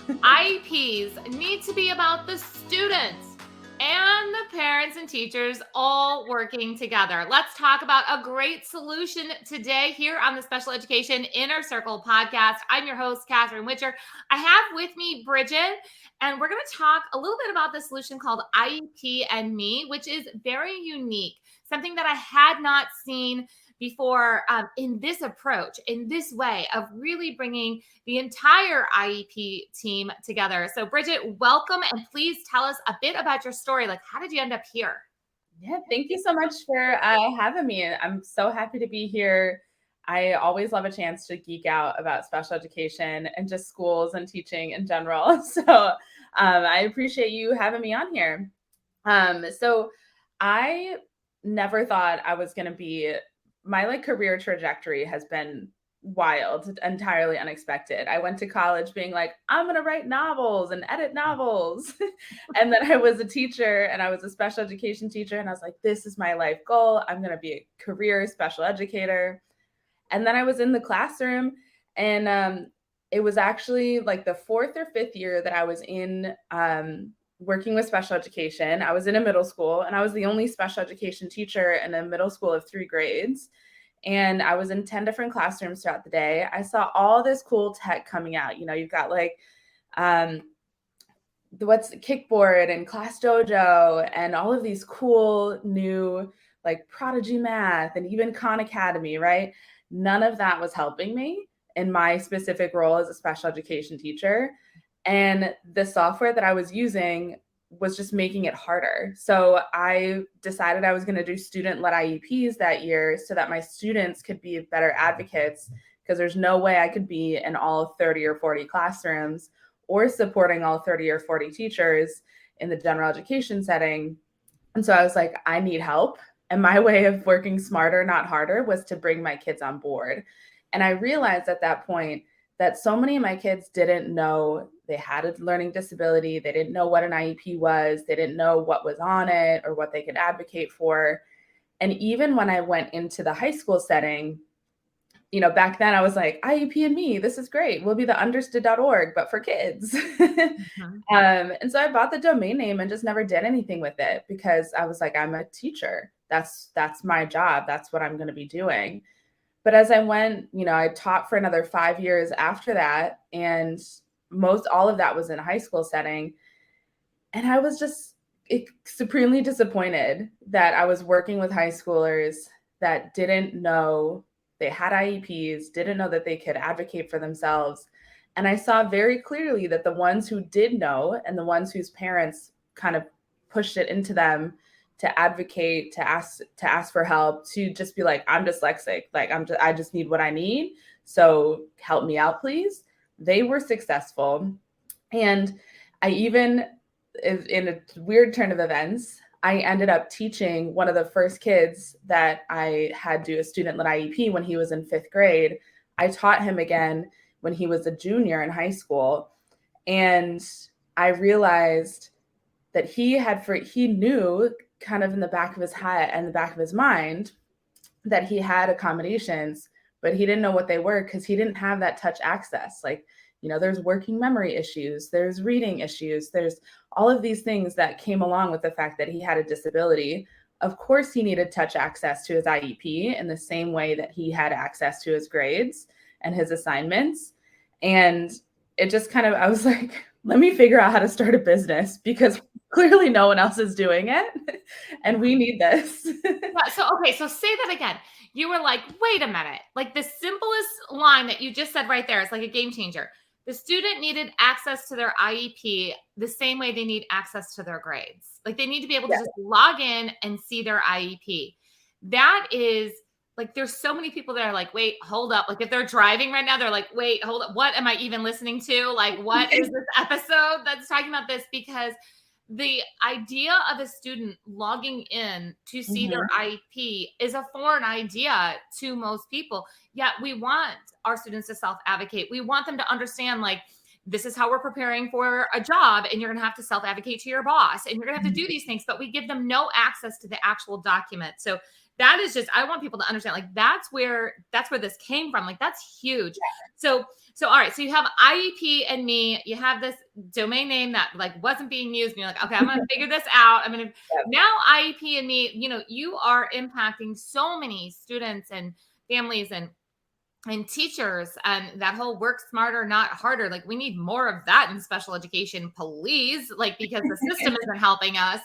IEPs need to be about the students and the parents and teachers all working together. Let's talk about a great solution today here on the Special Education Inner Circle podcast. I'm your host, Catherine Witcher. I have with me Bridget, and we're going to talk a little bit about the solution called IEP and Me, which is very unique, something that I had not seen before in this approach, in this way of really bringing the entire IEP team together. So Bridget, welcome, and please tell us a bit about your story. Like, how did you end up here? Yeah, thank you so much for having me. I'm so happy to be here. I always love a chance to geek out about special education and just schools and teaching in general. So I appreciate you having me on here. So I never thought I was going to be, my career trajectory has been wild, entirely unexpected. I went to college being like, I'm going to write novels and edit novels. And then I was a teacher and I was a special education teacher. And I was like, this is my life goal. I'm going to be a career special educator. And then I was in the classroom and it was actually like the fourth or fifth year that I was in working with special education. I was in a middle school and I was the only special education teacher in a middle school of 3 grades. And I was in 10 different classrooms throughout the day. I saw all this cool tech coming out. You know, you've got like what's Kickboard and Class Dojo and all of these cool new like Prodigy Math and even Khan Academy, right? None of that was helping me in my specific role as a special education teacher. And the software that I was using was just making it harder. So I decided I was going to do student-led IEPs that year so that my students could be better advocates, because there's no way I could be in all 30 or 40 classrooms or supporting all 30 or 40 teachers in the general education setting. And so I was like, I need help. And my way of working smarter, not harder, was to bring my kids on board. And I realized at that point that so many of my kids didn't know they had a learning disability. They didn't know what an IEP was. They didn't know what was on it or what they could advocate for. And even when I went into the high school setting, you know, back then I was like, IEP and Me, this is great. We'll be the understood.org, but for kids. Mm-hmm. And so I bought the domain name and just never did anything with it because I was like, I'm a teacher. That's my job. That's what I'm going to be doing. But as I went, you know, I taught for another 5 years after that. And most all of that was in a high school setting. And I was just supremely disappointed that I was working with high schoolers that didn't know they had IEPs, didn't know that they could advocate for themselves. And I saw very clearly that the ones who did know and the ones whose parents kind of pushed it into them to advocate, to ask for help, to just be like, I'm dyslexic, like I just need what I need, so help me out, please. They were successful. And I even, in a weird turn of events, I ended up teaching one of the first kids that I had do a student-led IEP when he was in 5th grade. I taught him again when he was a junior in high school. And I realized that he knew kind of in the back of his head and the back of his mind that he had accommodations, but he didn't know what they were because he didn't have that touch access. Like, you know, there's working memory issues, there's reading issues, there's all of these things that came along with the fact that he had a disability. Of course, he needed touch access to his IEP in the same way that he had access to his grades and his assignments. And it just kind of, I was like, let me figure out how to start a business because clearly no one else is doing it. And we need this. So say that again. You were like, wait a minute. Like the simplest line that you just said right there is like a game changer. The student needed access to their IEP the same way they need access to their grades. Like they need to be able to just log in and see their IEP. That is like, there's so many people that are like, wait, hold up. Like if they're driving right now, they're like, wait, hold up. What am I even listening to? Like, what is this episode that's talking about this? Because the idea of a student logging in to see their IEP is a foreign idea to most people. Yet we want our students to self-advocate. We want them to understand, like, this is how we're preparing for a job, and you're going to have to self-advocate to your boss, and you're going to have to do these things, but we give them no access to the actual document. So that is just, I want people to understand, like, that's where this came from. Like, that's huge. So all right. So you have IEP and Me, you have this domain name that like wasn't being used. And you're like, okay, I'm going to figure this out. I'm going to, Yep. now IEP and Me, you are impacting so many students and families and teachers, and that whole work smarter, not harder. Like, we need more of that in special education, please. Like, because the system isn't helping us,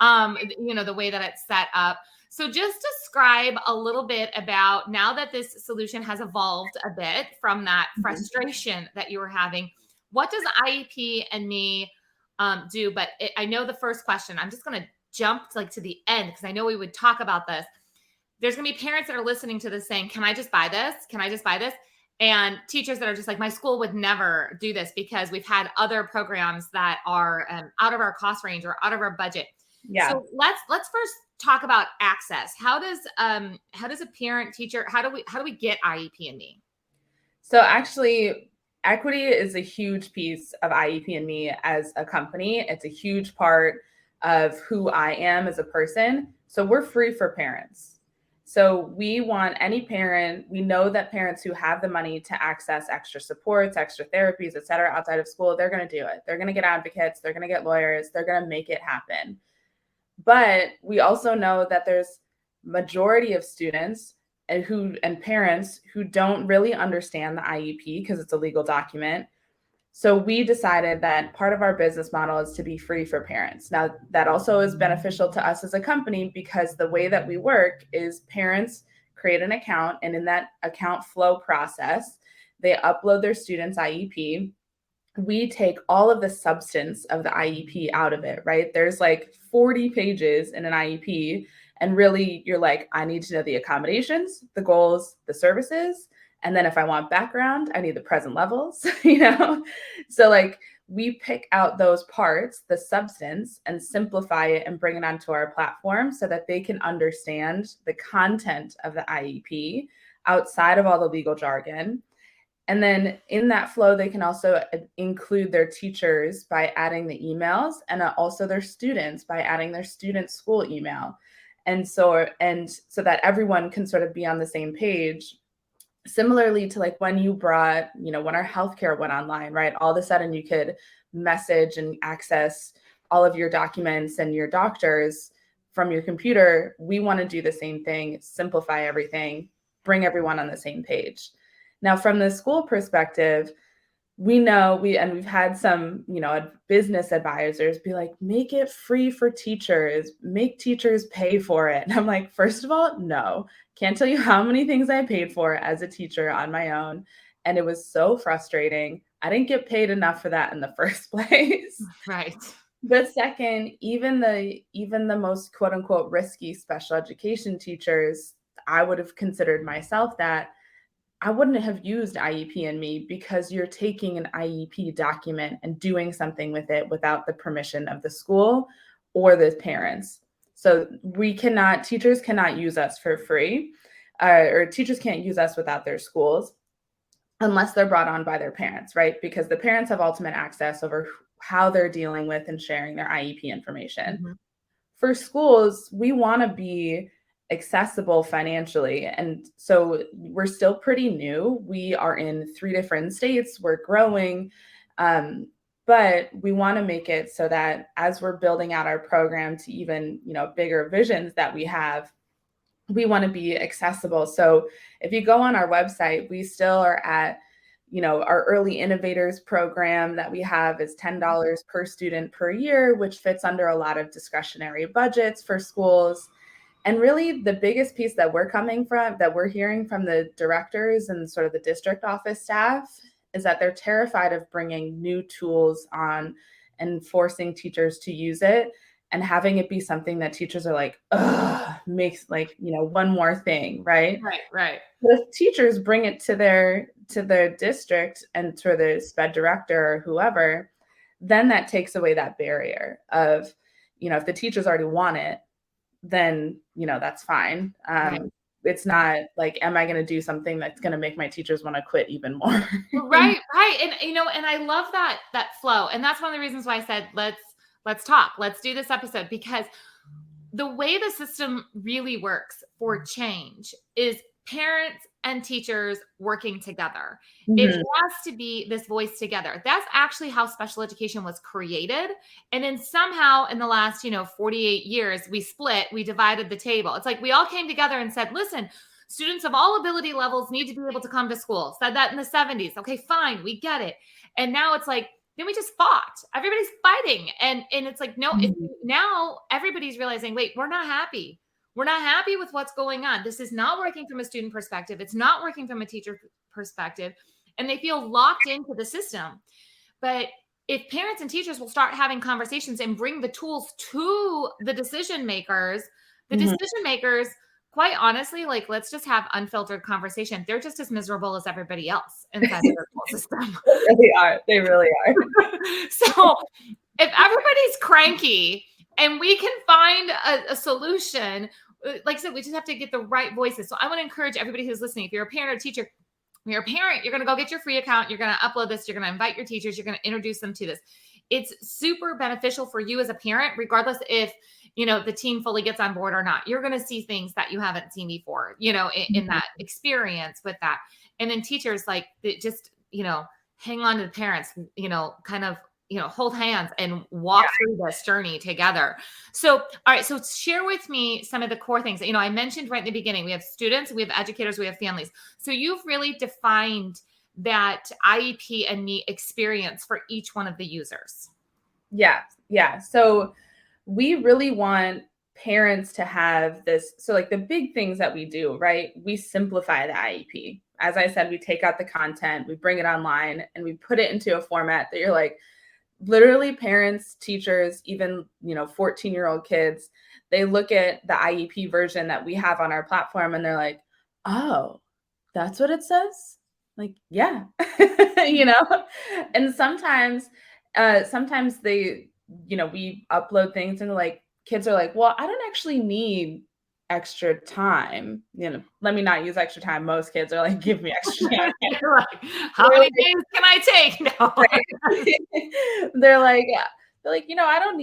the way that it's set up. So just describe a little bit about, now that this solution has evolved a bit from that frustration that you were having, what does IEP and Me do? But I know the first question, I'm just going to jump to the end, because I know we would talk about this. There's going to be parents that are listening to this saying, can I just buy this? Can I just buy this? And teachers that are just like, my school would never do this because we've had other programs that are out of our cost range or out of our budget. Yeah. So let's first talk about access. How does a parent, teacher, how do we get IEP and Me? So actually, equity is a huge piece of IEP and Me as a company. It's a huge part of who I am as a person. So we're free for parents. So we want any parent, we know that parents who have the money to access extra supports, extra therapies, et cetera, outside of school, they're going to do it. They're going to get advocates, they're going to get lawyers, they're going to make it happen. But we also know that there's majority of students and parents who don't really understand the IEP because it's a legal document. So we decided that part of our business model is to be free for parents. Now, that also is beneficial to us as a company, because the way that we work is parents create an account, and in that account flow process, they upload their student's IEP. We take all of the substance of the IEP out of it, right? There's like 40 pages in an IEP. And really, you're like, I need to know the accommodations, the goals, the services. And then if I want background, I need the present levels, So like, we pick out those parts, the substance, and simplify it and bring it onto our platform so that they can understand the content of the IEP outside of all the legal jargon. And then in that flow, they can also include their teachers by adding the emails, and also their students by adding their student school email. And so that everyone can sort of be on the same page. Similarly to like when you brought, when our healthcare went online, right? All of a sudden you could message and access all of your documents and your doctors from your computer. We want to do the same thing, simplify everything, bring everyone on the same page. Now, from the school perspective, we know we've had some, business advisors be like, make it free for teachers, make teachers pay for it. And I'm like, first of all, no, can't tell you how many things I paid for as a teacher on my own. And it was so frustrating. I didn't get paid enough for that in the first place. Right. But second, even the most quote unquote risky special education teachers, I would have considered myself that. I wouldn't have used IEP and Me, because you're taking an IEP document and doing something with it without the permission of the school or the parents. So teachers cannot use us for free, or teachers can't use us without their schools unless they're brought on by their parents, right? Because the parents have ultimate access over how they're dealing with and sharing their IEP information. Mm-hmm. For schools, we want to be accessible financially. And so we're still pretty new. We are in 3 different states. We're growing. But we want to make it so that as we're building out our program to even, bigger visions that we have, we want to be accessible. So if you go on our website, we still are at, our early innovators program that we have is $10 per student per year, which fits under a lot of discretionary budgets for schools. And really the biggest piece that we're hearing from the directors and sort of the district office staff is that they're terrified of bringing new tools on and forcing teachers to use it and having it be something that teachers are like, makes like, one more thing, right? Right. But if teachers bring it to their district and to the SPED director or whoever, then that takes away that barrier of, if the teachers already want it, then, that's fine. Right. It's not like, am I going to do something that's going to make my teachers want to quit even more? Right. And, and I love that flow. And that's one of the reasons why I said, let's talk, let's do this episode, because the way the system really works for change is parents and teachers working together. It Mhm. has to be this voice together. That's actually how special education was created. And then somehow in the last, 48 years, we split, we divided the table. It's like we all came together and said, listen, students of all ability levels need to be able to come to school. Said that in the 70s. Okay, fine, we get it. And now it's like, then we just fought. Everybody's fighting. And it's like, no, Mhm. now everybody's realizing, wait, we're not happy. We're not happy with what's going on. This is not working from a student perspective. It's not working from a teacher perspective. And they feel locked into the system. But if parents and teachers will start having conversations and bring the tools to the decision makers, Mhm. quite honestly, like, let's just have unfiltered conversation. They're just as miserable as everybody else inside of their school system. They really are. They really are. So if everybody's cranky and we can find a solution, like I said, we just have to get the right voices. So I want to encourage everybody who's listening. If you're a parent or teacher, you're a parent, you're going to go get your free account. You're going to upload this. You're going to invite your teachers. You're going to introduce them to this. It's super beneficial for you as a parent, regardless if, the team fully gets on board or not. You're going to see things that you haven't seen before, in that experience with that. And then teachers, like, just, hang on to the parents, kind of, hold hands and walk through this journey together. So, all right. So share with me some of the core things. I mentioned right in the beginning, we have students, we have educators, we have families. So you've really defined that IEP and Me experience for each one of the users. Yeah. Yeah. So we really want parents to have this. So, like, the big things that we do, right? We simplify the IEP. As I said, we take out the content, we bring it online, and we put it into a format that you're like, literally parents, teachers, even, 14-year-old kids, they look at the IEP version that we have on our platform and they're like, oh, that's what it says? Like, yeah. you know? And sometimes they, we upload things and like kids are like, well, I don't actually need extra time. Let me not use extra time. Most kids are like, give me extra time. Like, how many days can I take? No. Right? They're like, I don't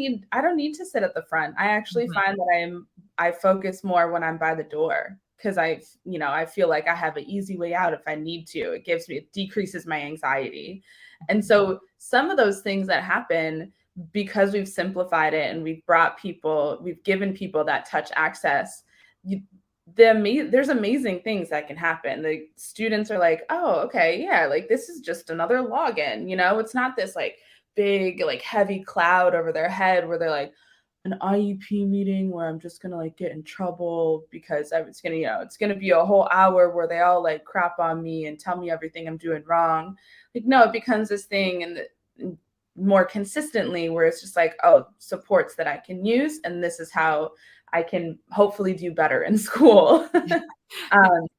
need to sit at the front. I actually find that I focus more when I'm by the door because I feel like I have an easy way out if I need to. It decreases my anxiety. And so some of those things that happen because we've simplified it and we've given people that touch access, there's amazing things that can happen. The students are like, oh, okay, yeah, like this is just another login. It's not this like big, like heavy cloud over their head where they're like, an IEP meeting where I'm just gonna like get in trouble because it's gonna be a whole hour where they all like crap on me and tell me everything I'm doing wrong. Like, no, it becomes this thing and more consistently where it's just like, oh, supports that I can use, and this is how I can hopefully do better in school. And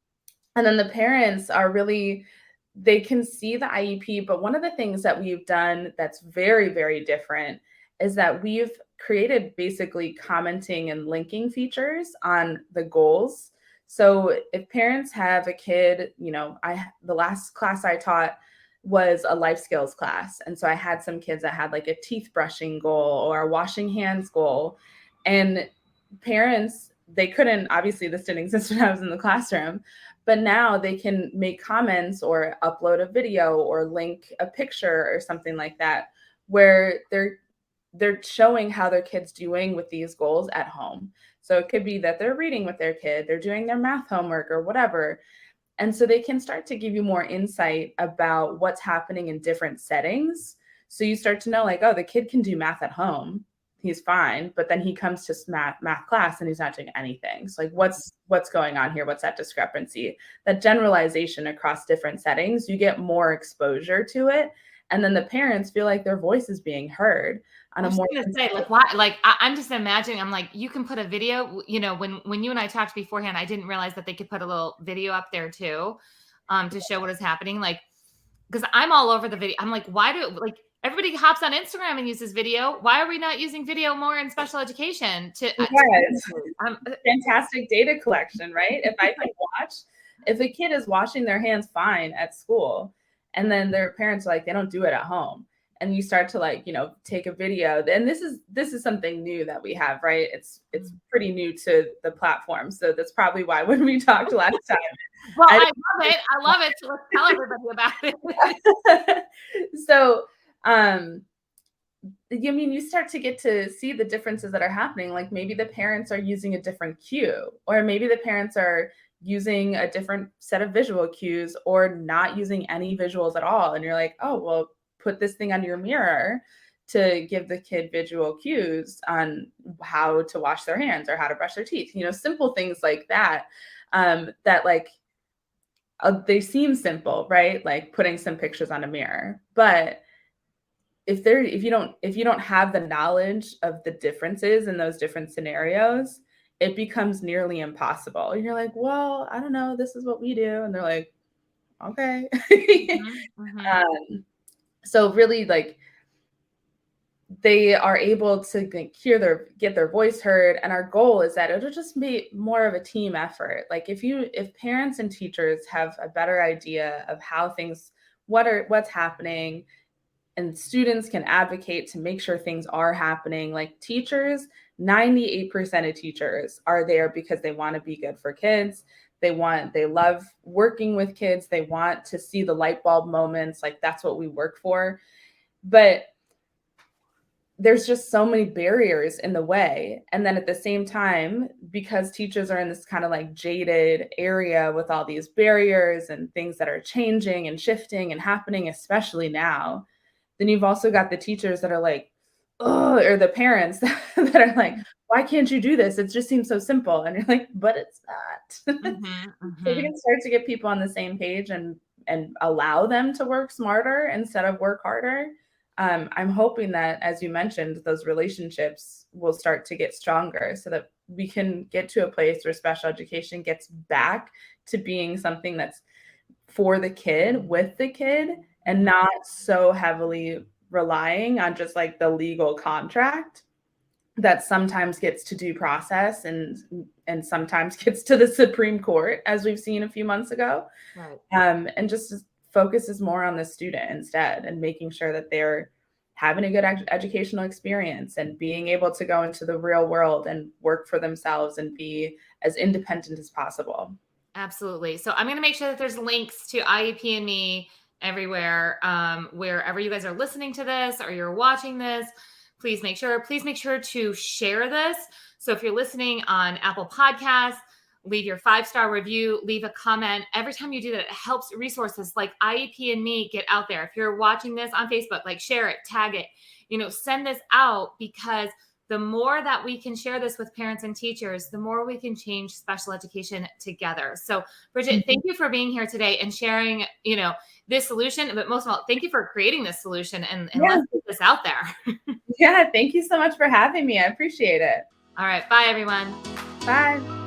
then the parents are really, they can see the IEP, but one of the things that we've done that's very, very different is that we've created basically commenting and linking features on the goals. So if parents have a kid, the last class I taught was a life skills class. And so I had some kids that had like a teeth brushing goal or a washing hands goal. And parents, they couldn't, obviously this didn't exist when I was in the classroom, but now they can make comments or upload a video or link a picture or something like that where they're showing how their kid's doing with these goals at home. So it could be that they're reading with their kid, they're doing their math homework or whatever. And so they can start to give you more insight about what's happening in different settings. So you start to know like, oh, the kid can do math at home. He's fine, but then he comes to math class and he's not doing anything. So like what's going on here? What's that discrepancy? That generalization across different settings, you get more exposure to it. And then the parents feel like their voice is being heard on I a was more gonna say, like, why? Like, I'm just imagining. I'm like, you can put a video. When you and I talked beforehand, I didn't realize that they could put a little video up there too, to show what is happening. Like, because I'm all over the video. I'm like, why do like everybody hops on Instagram and uses video? Why are we not using video more in special education? Fantastic data collection, right? If a kid is washing their hands fine at school, and then their parents are like, they don't do it at home. and you start to like, take a video, and this is something new that we have, right? It's pretty new to the platform. So that's probably why when we talked last time. Well, I love it. I love it. So let's tell everybody about it. So, you start to get to see the differences that are happening. Like maybe the parents are using a different cue, or maybe the parents are using a different set of visual cues, or not using any visuals at all. And you're like, oh, well, put this thing on your mirror to give the kid visual cues on how to wash their hands or how to brush their teeth. Simple things like that, that like, they seem simple, right? Like putting some pictures on a mirror, but if you don't have the knowledge of the differences in those different scenarios, it becomes nearly impossible. And you're like, well, I don't know, this is what we do. And they're like, okay. So really, like, they are able to get their voice heard. And our goal is that it'll just be more of a team effort. Like if parents and teachers have a better idea of how what's happening, and students can advocate to make sure things are happening. Like teachers, 98% of teachers are there because they want to be good for kids. They love working with kids. They want to see the light bulb moments. Like that's what we work for. But there's just so many barriers in the way. And then at the same time, because teachers are in this kind of like jaded area with all these barriers and things that are changing and shifting and happening, especially now, then you've also got the teachers that are like, oh, or the parents that are like, why can't you do this? It just seems so simple. And you're like, but it's not. So we can start to get people on the same page and allow them to work smarter instead of work harder. I'm hoping that, as you mentioned, those relationships will start to get stronger so that we can get to a place where special education gets back to being something that's for the kid, with the kid, and not so heavily relying on just like the legal contract that sometimes gets to due process and sometimes gets to the Supreme Court, as we've seen a few months ago. Right. And just focuses more on the student instead, and making sure that they're having a good educational experience and being able to go into the real world and work for themselves and be as independent as possible. Absolutely. So I'm going to make sure that there's links to IEP and Me everywhere, wherever you guys are listening to this or you're watching this. Please make sure to share this. So if you're listening on Apple Podcasts, leave your 5-star review, leave a comment. Every time you do that, it helps resources like IEP and Me get out there. If you're watching this on Facebook, like share it, tag it, send this out, because the more that we can share this with parents and teachers, the more we can change special education together. So Bridget, thank you for being here today and sharing, this solution, but most of all, thank you for creating this solution and let's get this out there. Yeah. Thank you so much for having me. I appreciate it. All right. Bye, everyone. Bye.